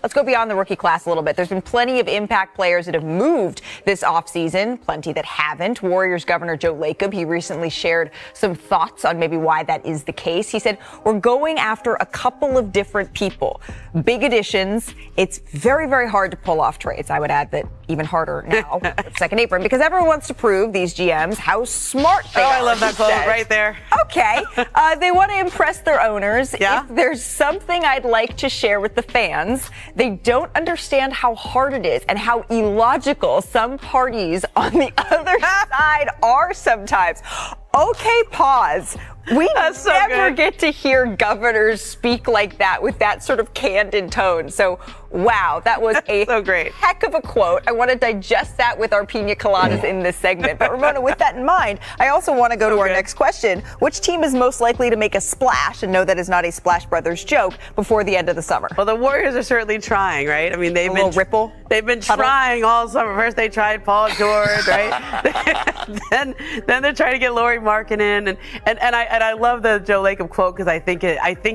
let's go beyond the rookie class a little bit. There's been plenty of impact players that have moved this offseason, plenty that haven't. Warriors Governor Joe Lacob, he recently shared some thoughts on maybe why that is the case. He said, we're going after a couple of different people. Big additions. It's very, very hard to pull off trades. I would add that even harder now with second apron because everyone wants to prove these GMs how smart they are. I love that quote right there. Okay. They want to impress their owners. Yeah. If there's something I'd like to share with the fans, they don't understand how hard it is and how illogical some parties on the other side are sometimes. Okay, pause. We never get to hear governors speak like that with that sort of candid tone. So, wow, that was a so great. Heck of a quote. I want to digest that with our pina coladas in this segment. But Ramona, with that in mind, I also want to go to our next question. Which team is most likely to make a splash, and no, that is not a Splash Brothers joke, before the end of the summer? Well, the Warriors are certainly trying, right? I mean, they've been ripple. They've been trying all summer. First, they tried Paul George, right? then they're trying to get Lauri Markkanen, and I love the Joe Lacob quote because I think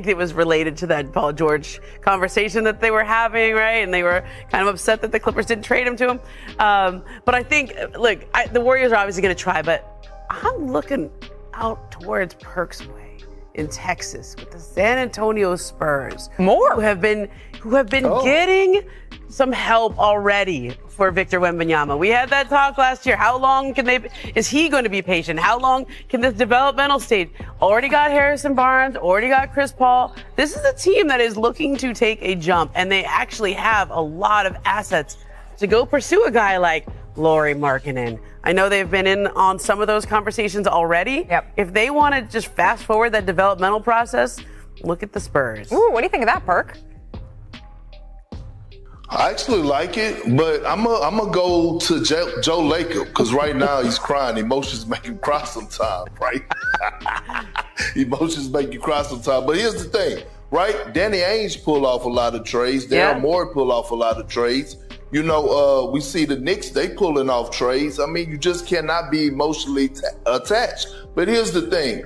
it was related to that Paul George conversation that they were having, right? And they were kind of upset that the Clippers didn't trade him to him. But I think, look, the Warriors are obviously going to try, but I'm looking out towards Perk's way in Texas with the San Antonio Spurs, who have been getting some help already for Victor Wembanyama. We had that talk last year. How long is he going to be patient? How long can this developmental stage? Already got Harrison Barnes, already got Chris Paul. This is a team that is looking to take a jump, and they actually have a lot of assets to go pursue a guy like Lauri Markkanen. I know they've been in on some of those conversations already. Yep. If they want to just fast forward that developmental process, look at the Spurs. Ooh, what do you think of that, Perk? I actually like it, but I'm gonna go to Joe Lacob because right now he's crying. Emotions make him cry sometimes, right? Emotions make you cry sometimes. But here's the thing, right? Danny Ainge pulled off a lot of trades. Daryl Morey pulled off a lot of trades. You know, we see the Knicks, they pulling off trades. I mean, you just cannot be emotionally attached. But here's the thing.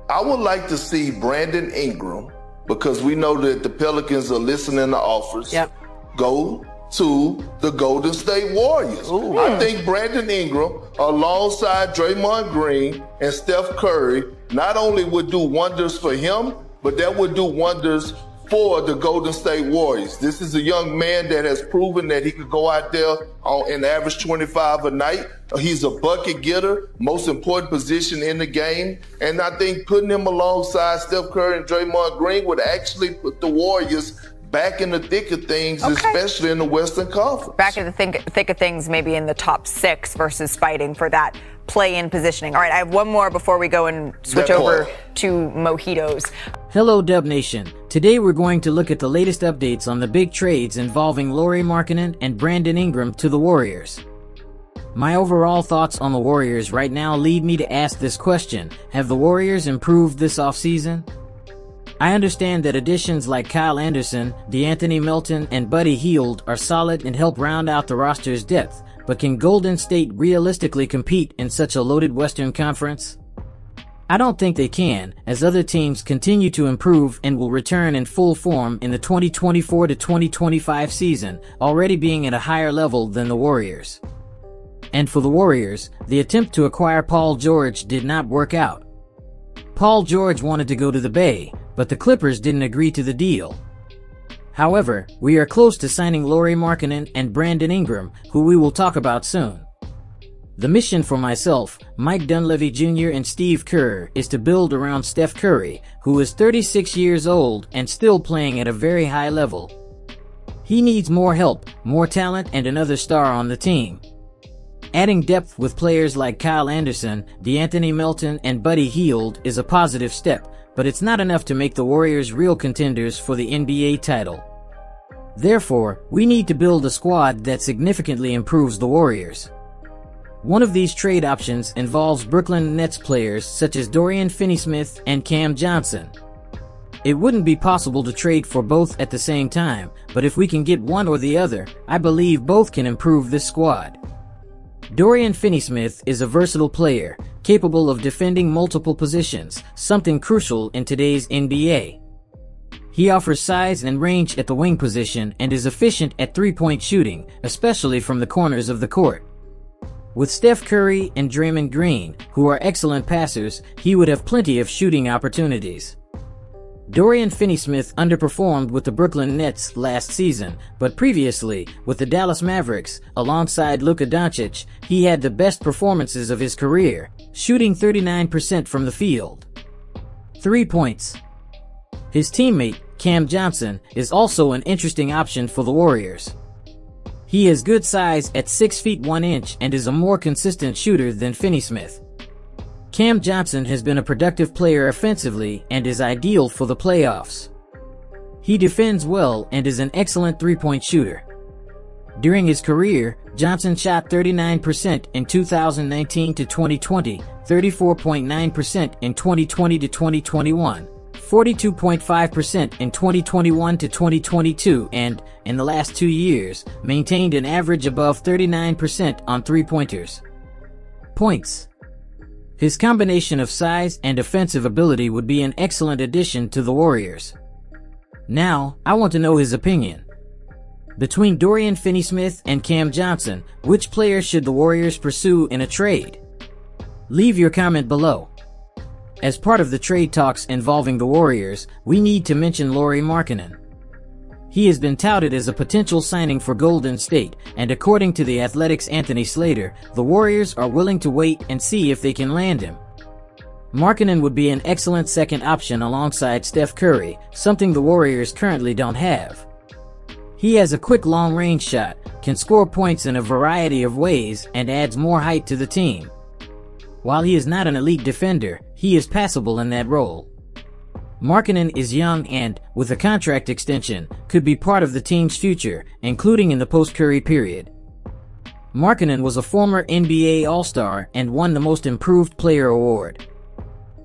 I would like to see Brandon Ingram, because we know that the Pelicans are listening to offers. Yep. Go to the Golden State Warriors. Ooh. I think Brandon Ingram, alongside Draymond Green and Steph Curry, not only would do wonders for him, but that would do wonders for the Golden State Warriors. This is a young man that has proven that he could go out there and average 25 a night. He's a bucket getter, most important position in the game. And I think putting him alongside Steph Curry and Draymond Green would actually put the Warriors back in the thick of things, especially in the Western Conference. Back in the thick of things, maybe in the top 6 versus fighting for that play-in positioning. All right, I have one more before we go and switch over to mojitos. Hello, Dub Nation. Today we're going to look at the latest updates on the big trades involving Lauri Markkanen and Brandon Ingram to the Warriors. My overall thoughts on the Warriors right now lead me to ask this question: have the Warriors improved this offseason? I understand that additions like Kyle Anderson, DeAnthony Melton, and Buddy Hield are solid and help round out the roster's depth, but can Golden State realistically compete in such a loaded Western Conference? I don't think they can, as other teams continue to improve and will return in full form in the 2024 to 2025 season, already being at a higher level than the Warriors. And for the Warriors, the attempt to acquire Paul George did not work out. Paul George wanted to go to the Bay, but the Clippers didn't agree to the deal. However, we are close to signing Lauri Markkanen and Brandon Ingram, who we will talk about soon. The mission for myself, Mike Dunleavy Jr. and Steve Kerr is to build around Steph Curry, who is 36 years old and still playing at a very high level. He needs more help, more talent, and another star on the team. Adding depth with players like Kyle Anderson, DeAnthony Melton, and Buddy Hield is a positive step, but it's not enough to make the Warriors real contenders for the NBA title. Therefore, we need to build a squad that significantly improves the Warriors. One of these trade options involves Brooklyn Nets players such as Dorian Finney-Smith and Cam Johnson. It wouldn't be possible to trade for both at the same time, but if we can get one or the other, I believe both can improve this squad. Dorian Finney-Smith is a versatile player, capable of defending multiple positions, something crucial in today's NBA. He offers size and range at the wing position and is efficient at three-point shooting, especially from the corners of the court. With Steph Curry and Draymond Green, who are excellent passers, he would have plenty of shooting opportunities. Dorian Finney-Smith underperformed with the Brooklyn Nets last season, but previously, with the Dallas Mavericks, alongside Luka Doncic, he had the best performances of his career, shooting 39% from the field. 3 points. His teammate, Cam Johnson, is also an interesting option for the Warriors. He has good size at 6 feet 1 inch and is a more consistent shooter than Finney-Smith. Cam Johnson has been a productive player offensively and is ideal for the playoffs. He defends well and is an excellent three-point shooter. During his career, Johnson shot 39% in 2019 to 2020, 34.9% in 2020 to 2021, 42.5% in 2021 to 2022, and, in the last 2 years, maintained an average above 39% on three-pointers. Points. His combination of size and offensive ability would be an excellent addition to the Warriors. Now, I want to know his opinion. Between Dorian Finney-Smith and Cam Johnson, which player should the Warriors pursue in a trade? Leave your comment below. As part of the trade talks involving the Warriors, we need to mention Lauri Markkanen. He has been touted as a potential signing for Golden State, and according to The Athletic's Anthony Slater, the Warriors are willing to wait and see if they can land him. Markkanen would be an excellent second option alongside Steph Curry, something the Warriors currently don't have. He has a quick long-range shot, can score points in a variety of ways, and adds more height to the team. While he is not an elite defender, he is passable in that role. Markkanen is young and, with a contract extension, could be part of the team's future, including in the post-Curry period. Markkanen was a former NBA All-Star and won the Most Improved Player award.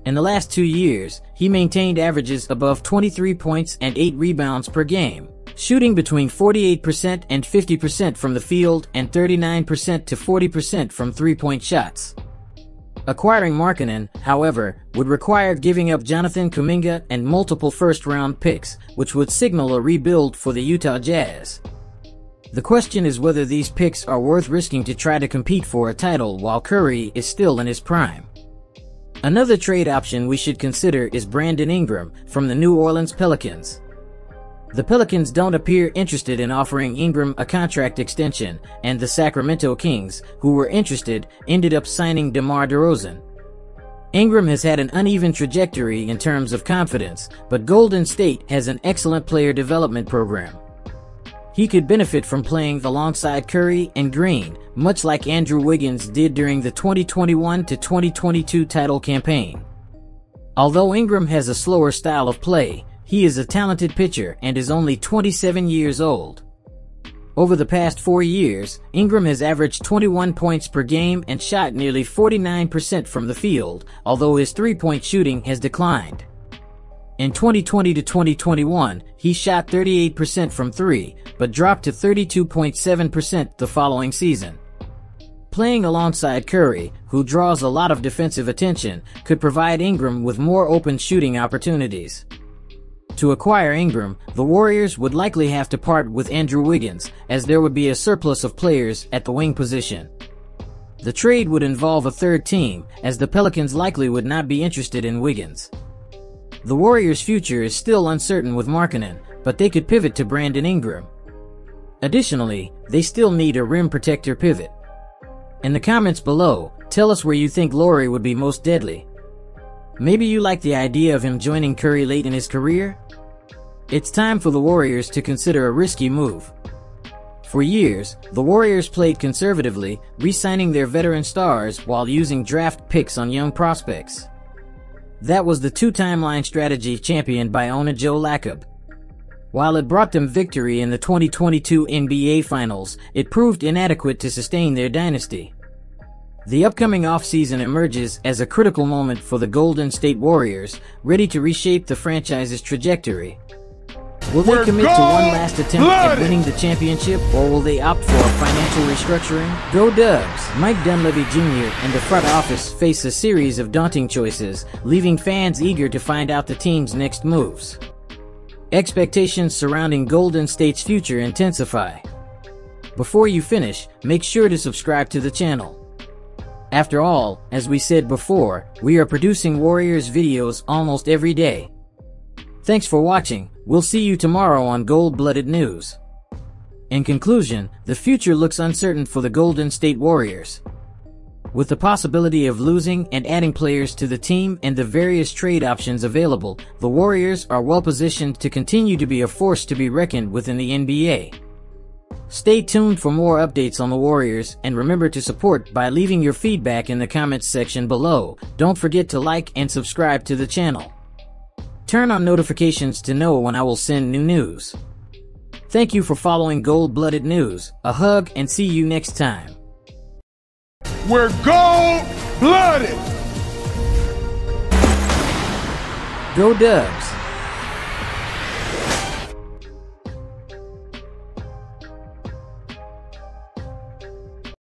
In the last 2 years, he maintained averages above 23 points and 8 rebounds per game, shooting between 48% and 50% from the field and 39% to 40% from three-point shots. Acquiring Markkanen, however, would require giving up Jonathan Kuminga and multiple first-round picks, which would signal a rebuild for the Utah Jazz. The question is whether these picks are worth risking to try to compete for a title while Curry is still in his prime. Another trade option we should consider is Brandon Ingram from the New Orleans Pelicans. The Pelicans don't appear interested in offering Ingram a contract extension, and the Sacramento Kings, who were interested, ended up signing DeMar DeRozan. Ingram has had an uneven trajectory in terms of confidence, but Golden State has an excellent player development program. He could benefit from playing alongside Curry and Green, much like Andrew Wiggins did during the 2021 to 2022 title campaign. Although Ingram has a slower style of play, he is a talented pitcher and is only 27 years old. Over the past 4 years, Ingram has averaged 21 points per game and shot nearly 49% from the field, although his three-point shooting has declined. In 2020 to 2021, he shot 38% from three, but dropped to 32.7% the following season. Playing alongside Curry, who draws a lot of defensive attention, could provide Ingram with more open shooting opportunities. To acquire Ingram, the Warriors would likely have to part with Andrew Wiggins, as there would be a surplus of players at the wing position. The trade would involve a third team, as the Pelicans likely would not be interested in Wiggins. The Warriors' future is still uncertain with Markkanen, but they could pivot to Brandon Ingram. Additionally, they still need a rim protector pivot. In the comments below, tell us where you think Lauri would be most deadly. Maybe you like the idea of him joining Curry late in his career? It's time for the Warriors to consider a risky move. For years, the Warriors played conservatively, re-signing their veteran stars while using draft picks on young prospects. That was the two-timeline strategy championed by owner Joe Lacob. While it brought them victory in the 2022 NBA Finals, it proved inadequate to sustain their dynasty. The upcoming offseason emerges as a critical moment for the Golden State Warriors, ready to reshape the franchise's trajectory. Will they commit to one last attempt at winning the championship, or will they opt for a financial restructuring? Go Dubs! Mike Dunleavy Jr. and the front office face a series of daunting choices, leaving fans eager to find out the team's next moves. expectations surrounding Golden State's future intensify. Before you finish, make sure to subscribe to the channel. After all, as we said before, we are producing Warriors videos almost every day. Thanks for watching. We'll see you tomorrow on Gold-Blooded News. In conclusion, the future looks uncertain for the Golden State Warriors. With the possibility of losing and adding players to the team and the various trade options available, the Warriors are well positioned to continue to be a force to be reckoned with in the NBA. Stay tuned for more updates on the Warriors, and remember to support by leaving your feedback in the comments section below. Don't forget to like and subscribe to the channel. Turn on notifications to know when I will send new news. Thank you for following Gold-Blooded News. A hug and see you next time. We're gold-blooded! Go Dubs!